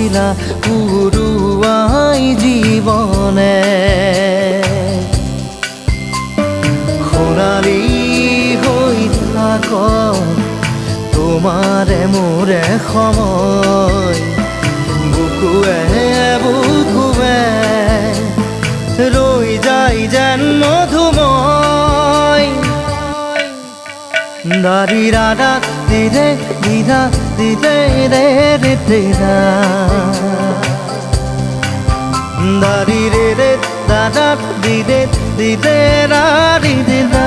দিলা পুৰুৱাই জীৱনে সোণালী হৈ থাক তোমাৰে মোৰে সময় বুকুৱে বুকুৱে ৰৈ যায় যেন মধুময় দাৰি ৰাধা দিদে দিদা দিদে ৰে ৰে দিদা দাৰি ৰে ৰে দাদা দিদে দিদে ৰা দিদা